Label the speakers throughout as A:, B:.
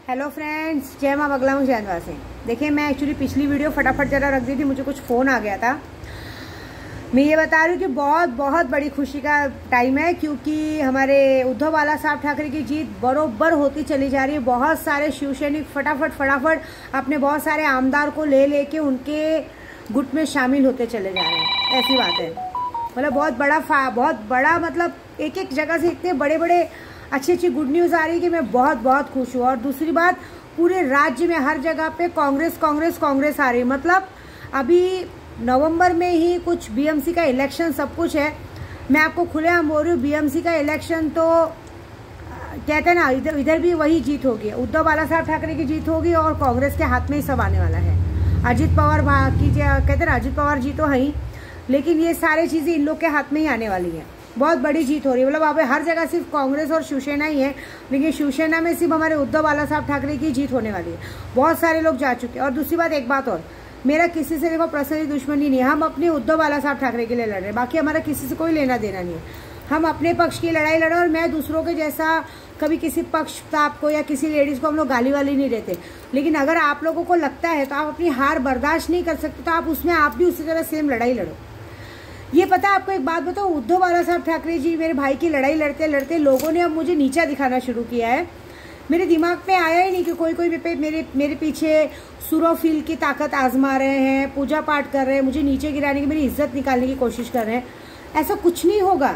A: Hello friends, जय माँ बगला हूँ जैनवा से। देखिए, मैं एक्चुअली पिछली वीडियो फटाफट ज़रा रख दी थी, मुझे कुछ फ़ोन आ गया था। मैं ये बता रही हूँ कि बहुत बहुत बड़ी खुशी का टाइम है, क्योंकि हमारे उद्धव बाला साहब ठाकरे की जीत बरोबर होती चली जा रही है। बहुत सारे शिवसैनिक फटाफट अपने बहुत सारे आमदार को ले के उनके गुट में शामिल होते चले जा रहे हैं। ऐसी बात है, मतलब बहुत बड़ा मतलब एक जगह से इतने बड़े अच्छी गुड न्यूज़ आ रही है कि मैं बहुत खुश हूँ। और दूसरी बात, पूरे राज्य में हर जगह पे कांग्रेस आ रही है। मतलब अभी नवंबर में ही कुछ बीएमसी का इलेक्शन सब कुछ है। मैं आपको खुलेआम बोल रही हूँ, बीएमसी का इलेक्शन तो कहते हैं ना, इधर भी वही जीत होगी, उद्धव बाला साहब ठाकरे की जीत होगी और कांग्रेस के हाथ में ही सब आने वाला है। अजित पवार कहते हैं ना, अजित पवार जी तो है ही, लेकिन ये सारी चीज़ें इन लोग के हाथ में ही आने वाली है। बहुत बड़ी जीत हो रही है। मतलब अब हर जगह सिर्फ कांग्रेस और शिवसेना ही है, लेकिन शिवसेना में सिर्फ हमारे उद्धव बाला साहब ठाकरे की जीत होने वाली है। बहुत सारे लोग जा चुके हैं। और दूसरी बात, एक बात और, मेरा किसी से देखो पर्सनली दुश्मनी नहीं है। हम अपने उद्धव बाला साहब ठाकरे के लिए लड़ रहे हैं, बाकी हमारा किसी से कोई लेना देना नहीं है। हम अपने पक्ष की लड़ाई लड़ रहे हैं। और मैं दूसरों के जैसा कभी किसी पक्ष को या किसी लेडीज को हम लोग गाली वाली नहीं देते। लेकिन अगर आप लोगों को लगता है तो आप अपनी हार बर्दाश्त नहीं कर सकते, तो आप उसमें आप भी उसी तरह सेम लड़ाई लड़ो। ये पता है आपको, एक बात बताओ, उद्धव बाला साहब ठाकरे जी मेरे भाई की लड़ाई लड़ते लड़ते लोगों ने अब मुझे नीचा दिखाना शुरू किया है। मेरे दिमाग में आया ही नहीं कि कोई मेरे पीछे सुरोफिल की ताकत आजमा रहे हैं, पूजा पाठ कर रहे हैं, मुझे नीचे गिराने की, मेरी इज्जत निकालने की कोशिश कर रहे हैं। ऐसा कुछ नहीं होगा,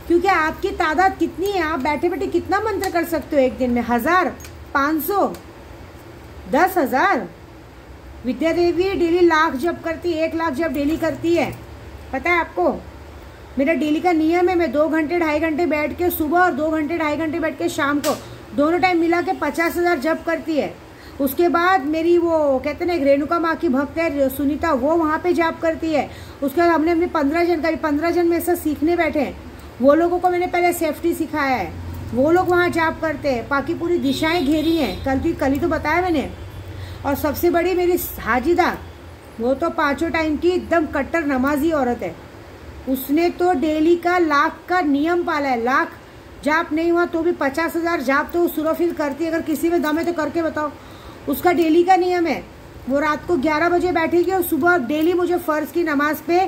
A: क्योंकि आपकी तादाद कितनी है। आप बैठे बैठे कितना मंत्र कर सकते हो एक दिन में? 1000, 500, 10,000। विद्या देवी डेली लाख जप करती है, 1 लाख जप डेली करती है। पता है आपको, मेरा डेली का नियम है, मैं 2 घंटे 2.5 घंटे बैठ के सुबह और 2 घंटे 2.5 घंटे बैठ के शाम को, दोनों टाइम मिला के 50,000 जप करती है। उसके बाद मेरी वो कहते हैं ना, एक रेणुका माँ की भक्त है सुनीता, वो वहाँ पे जाप करती है। उसके बाद हमने अपने 15 जन का, 15 जन में ऐसा सीखने बैठे हैं। वो लोगों को मैंने पहले सेफ्टी सिखाया है, वो लोग वहाँ जाप करते हैं। बाकी पूरी दिशाएँ घेरी हैं, कल ही तो बताया मैंने। और सबसे बड़ी मेरी हाजिदा, वो तो 5 टाइम की एकदम कट्टर नमाजी औरत है। उसने तो डेली का लाख का नियम पाला है। लाख जाप नहीं हुआ तो भी 50,000 जाप तो सुरोफिल करती है। अगर किसी में दम है तो करके बताओ। उसका डेली का नियम है, वो रात को 11 बजे बैठेगी और सुबह डेली मुझे फ़र्ज की नमाज पे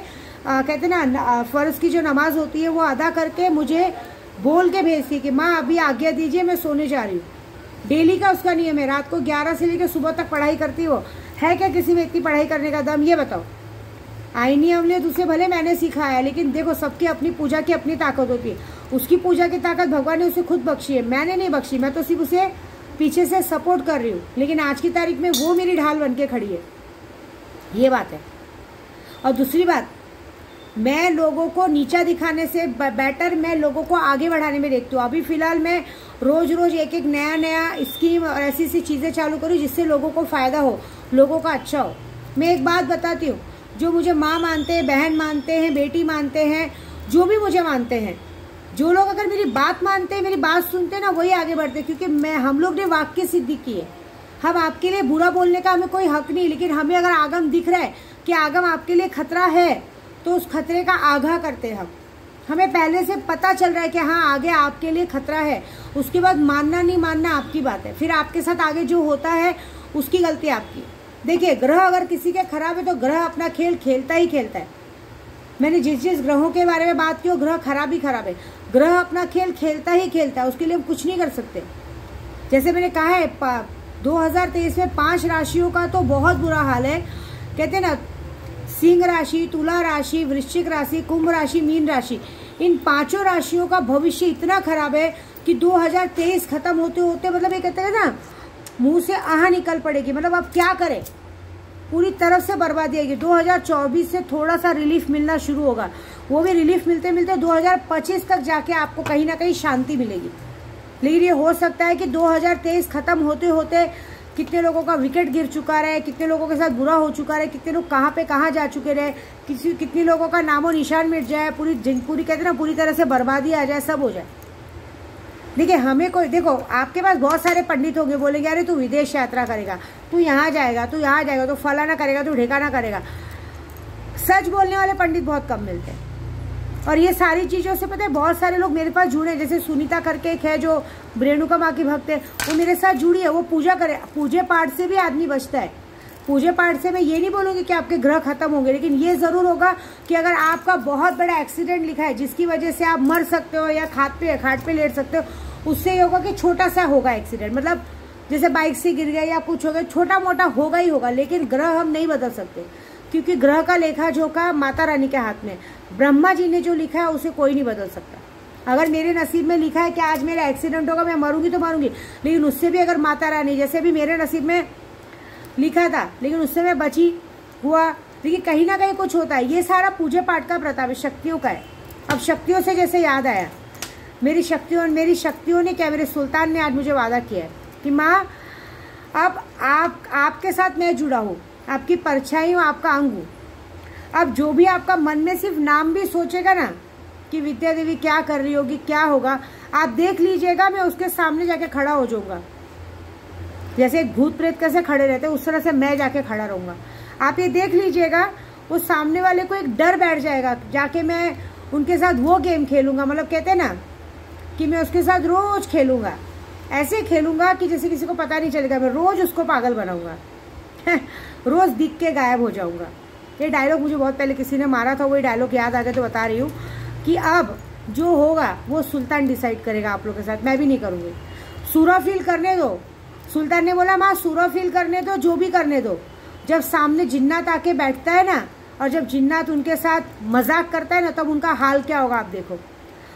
A: कहते ना, फ़र्ज की जो नमाज होती है वो अदा करके मुझे बोल के भेजती कि माँ अभी आज्ञा दीजिए, मैं सोने जा रही हूँ। डेली का उसका नियम है। रात को 11 से लेकर सुबह तक पढ़ाई करती है वो। है क्या किसी में इतनी पढ़ाई करने का दम? ये बताओ। आईनी अमले दूसरे भले मैंने सिखाया, लेकिन देखो, सबकी अपनी पूजा की अपनी ताकत होती है। उसकी पूजा की ताकत भगवान ने उसे खुद बख्शी है, मैंने नहीं बख्शी। मैं तो सिर्फ उसे पीछे से सपोर्ट कर रही हूँ। लेकिन आज की तारीख में वो मेरी ढाल बन के खड़ी है, ये बात है। और दूसरी बात, मैं लोगों को नीचा दिखाने से बेटर मैं लोगों को आगे बढ़ाने में देखती हूँ। अभी फिलहाल मैं रोज एक नया स्कीम और ऐसी चीज़ें चालू करूँ जिससे लोगों को फ़ायदा हो, लोगों का अच्छा हो। मैं एक बात बताती हूँ, जो मुझे माँ मानते हैं, बहन मानते हैं, बेटी मानते हैं, जो भी मुझे मानते हैं, जो लोग अगर मेरी बात मानते हैं, मेरी बात सुनते हैं ना, वही आगे बढ़ते हैं। क्योंकि हम लोग ने वाक्य सिद्धि की है। हम आपके लिए बुरा बोलने का हमें कोई हक नहीं, लेकिन हमें अगर आगम दिख रहा है कि आगम आपके लिए खतरा है, तो उस खतरे का आगाह करते हैं हम। हमें पहले से पता चल रहा है कि हाँ, आगे आपके लिए खतरा है। उसके बाद मानना नहीं मानना आपकी बात है, फिर आपके साथ आगे जो होता है उसकी गलती आपकी। देखिए, ग्रह अगर किसी के खराब है तो ग्रह अपना खेल खेलता ही खेलता है। मैंने जिस ग्रहों के बारे में बात की, वो ग्रह खराब ही खराब है। ग्रह अपना खेल खेलता ही खेलता है, उसके लिए हम कुछ नहीं कर सकते। जैसे मैंने कहा है, 2023 में 5 राशियों का तो बहुत बुरा हाल है। कहते हैं ना, सिंह राशि, तुला राशि, वृश्चिक राशि, कुंभ राशि, मीन राशि, इन 5 राशियों का भविष्य इतना खराब है कि 2023 खत्म होते होते, मतलब ये कहते हैं ना, मुंह से आह निकल पड़ेगी। मतलब अब क्या करें, पूरी तरफ से बर्बादी आएगी। 2024 से थोड़ा सा रिलीफ मिलना शुरू होगा, वो भी रिलीफ मिलते मिलते 2025 तक जाके आपको कहीं ना कहीं शांति मिलेगी। लेकिन ये हो सकता है कि 2023 खत्म होते होते कितने लोगों का विकेट गिर चुका रहे, कितने लोगों के साथ बुरा हो चुका रहे, कितने लोग कहाँ पे कहाँ जा चुके रहे, कितने लोगों का नामो निशान मिट जाए, पूरी कहते हैं ना, पूरी तरह से बर्बादी आ जाए, सब हो जाए। देखिए, हमें कोई, देखो, आपके पास बहुत सारे पंडित होंगे, बोलेंगे अरे तू विदेश यात्रा करेगा, तू यहाँ जाएगा, तू यहाँ जाएगा, तो फलाना करेगा, तू ढेकाना करेगा। सच बोलने वाले पंडित बहुत कम मिलते हैं। और ये सारी चीज़ों से पता है बहुत सारे लोग मेरे पास जुड़े, जैसे सुनीता करके एक है जो रेणुका माँ की भक्त है, वो मेरे साथ जुड़ी है, वो पूजा करे। पूजे पाठ से भी आदमी बचता है। पूजे पाठ से मैं ये नहीं बोलूँगी कि आपके ग्रह खत्म होंगे, लेकिन ये ज़रूर होगा कि अगर आपका बहुत बड़ा एक्सीडेंट लिखा है जिसकी वजह से आप मर सकते हो या खाट पे लेट सकते हो, उससे ये होगा कि छोटा सा होगा एक्सीडेंट, मतलब जैसे बाइक से गिर गया या कुछ हो गया, छोटा मोटा होगा ही होगा। लेकिन ग्रह हम नहीं बदल सकते, क्योंकि ग्रह का लेखा जोखा माता रानी के हाथ में। ब्रह्मा जी ने जो लिखा है उसे कोई नहीं बदल सकता। अगर मेरे नसीब में लिखा है कि आज मेरा एक्सीडेंट होगा, मैं मरूंगी तो मरूंगी, लेकिन उससे भी अगर माता रानी, जैसे भी मेरे नसीब में लिखा था लेकिन उससे मैं बची हुआ, लेकिन कहीं ना कहीं कुछ होता है। ये सारा पूजा पाठ का प्रताप है, शक्तियों का है। अब शक्तियों से जैसे याद आया, मेरी शक्तियों ने क्या, मेरे सुल्तान ने आज मुझे वादा किया है कि माँ अब आपके साथ मैं जुड़ा हूँ, आपकी परछाई हूँ, आपका अंग हूँ। अब जो भी आपका मन में सिर्फ नाम भी सोचेगा ना कि विद्या देवी क्या कर रही होगी, क्या होगा, आप देख लीजिएगा, मैं उसके सामने जाके खड़ा हो जाऊंगा। जैसे एक भूत प्रेत कैसे खड़े रहते हैं उस तरह से मैं जाके खड़ा रहूंगा। आप ये देख लीजिएगा, वो सामने वाले को एक डर बैठ जाएगा, जाके मैं उनके साथ वो गेम खेलूंगा, मतलब कहते हैं ना कि मैं उसके साथ रोज खेलूंगा, ऐसे खेलूंगा कि जैसे किसी को पता नहीं चलेगा, मैं रोज उसको पागल बनाऊंगा रोज दिख के गायब हो जाऊंगा। ये डायलॉग मुझे बहुत पहले किसी ने मारा था, वही डायलॉग याद आ गया तो बता रही हूँ कि अब जो होगा वो सुल्तान डिसाइड करेगा आप लोग के साथ, मैं भी नहीं करूँगी। सूरा फील करने दो, सुल्तान ने बोला माँ सूरा फील करने दो, जो भी करने दो। जब सामने जिन्नात आके बैठता है ना, और जब जिन्नात उनके साथ मजाक करता है ना, तब उनका हाल क्या होगा आप देखो।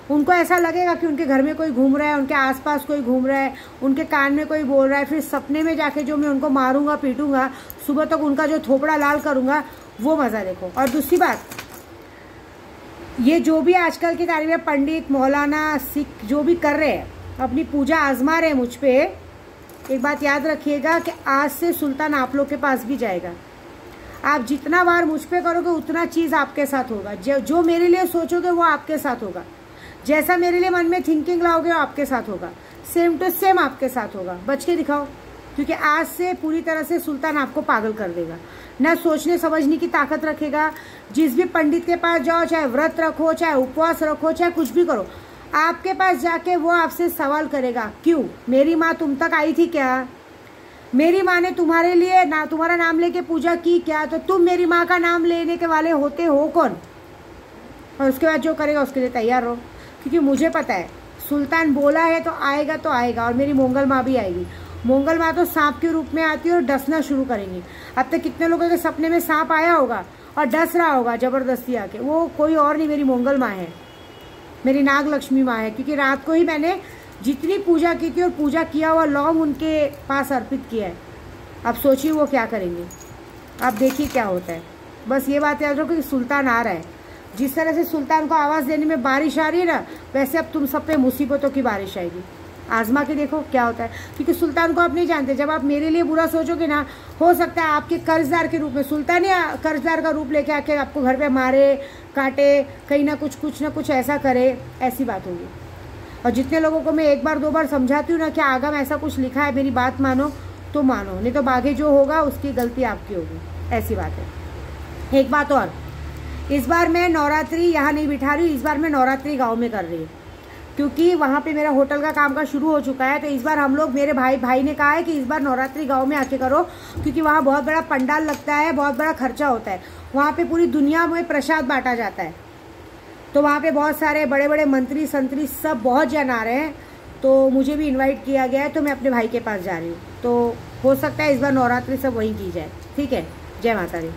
A: उनको ऐसा लगेगा कि उनके घर में कोई घूम रहा है, उनके आसपास कोई घूम रहा है, उनके कान में कोई बोल रहा है। फिर सपने में जाके जो मैं उनको मारूंगा पीटूंगा, सुबह तक उनका जो थोपड़ा लाल करूंगा, वो मजा देखो। और दूसरी बात, ये जो भी आजकल के तारीफ में पंडित मौलाना सिख जो भी कर रहे हैं, अपनी पूजा आजमा रहे हैं मुझ पे, एक बात याद रखिएगा कि आज से सुल्तान आप लोग के पास भी जाएगा। आप जितना बार मुझ पे करोगे उतना चीज़ आपके साथ होगा। जो मेरे लिए सोचोगे वो आपके साथ होगा, जैसा मेरे लिए मन में थिंकिंग लाओगे वो आपके साथ होगा, सेम टू सेम आपके साथ होगा। बच के दिखाओ, क्योंकि आज से पूरी तरह से सुल्तान आपको पागल कर देगा, ना सोचने समझने की ताकत रखेगा। जिस भी पंडित के पास जाओ, चाहे व्रत रखो, चाहे उपवास रखो, चाहे कुछ भी करो, आपके पास जाके वो आपसे सवाल करेगा, क्यों मेरी माँ तुम तक आई थी क्या? मेरी माँ ने तुम्हारे लिए ना तुम्हारा नाम लेके पूजा की क्या? तो तुम मेरी माँ का नाम लेने के वाले होते हो कौन? और उसके बाद जो करेगा उसके लिए तैयार रहो, क्योंकि मुझे पता है सुल्तान बोला है तो आएगा। और मेरी मोंगल माँ भी आएगी। मोंगल माँ तो सांप के रूप में आती है और डसना शुरू करेंगी। अब तक कितने लोगों के सपने में सांप आया होगा और डस रहा होगा जबरदस्ती आके, वो कोई और नहीं, मेरी मोंगल माँ है, मेरी नाग लक्ष्मी माँ है। क्योंकि रात को ही मैंने जितनी पूजा की थी और पूजा किया हुआ लौंग उनके पास अर्पित किया है। अब सोचिए वो क्या करेंगे, अब देखिए क्या होता है। बस ये बात याद रखो कि सुल्तान आ रहा है। जिस तरह से सुल्तान को आवाज़ देने में बारिश आ रही है ना, वैसे अब तुम सब पे मुसीबतों की बारिश आएगी। आजमा के देखो क्या होता है, क्योंकि सुल्तान को आप नहीं जानते। जब आप मेरे लिए बुरा सोचोगे ना, हो सकता है आपके कर्जदार के रूप में सुल्तान या कर्जदार का रूप लेके आके आपको घर पे मारे काटे, कहीं ना कुछ ऐसा करे, ऐसी बात होगी। और जितने लोगों को मैं एक बार दो बार समझाती हूँ ना कि आगम ऐसा कुछ लिखा है, मेरी बात मानो तो मानो, नहीं तो बाकी जो होगा उसकी गलती आपकी होगी, ऐसी बात है। एक बात और, इस बार मैं नवरात्रि यहाँ नहीं बिठा रही हूँ, इस बार मैं नवरात्रि गाँव में कर रही हूँ, क्योंकि वहाँ पे मेरा होटल का काम का शुरू हो चुका है। तो इस बार हम लोग, मेरे भाई ने कहा है कि इस बार नवरात्रि गांव में आके करो, क्योंकि वहाँ बहुत बड़ा पंडाल लगता है, बहुत बड़ा खर्चा होता है। वहाँ पे पूरी दुनिया में प्रसाद बांटा जाता है, तो वहाँ पे बहुत सारे बड़े बड़े मंत्री संतरी सब बहुत जन आ रहे हैं। तो मुझे भी इन्वाइट किया गया है, तो मैं अपने भाई के पास जा रही हूँ। तो हो सकता है इस बार नवरात्रि सब वहीं की जाए। ठीक है, जय माता दी।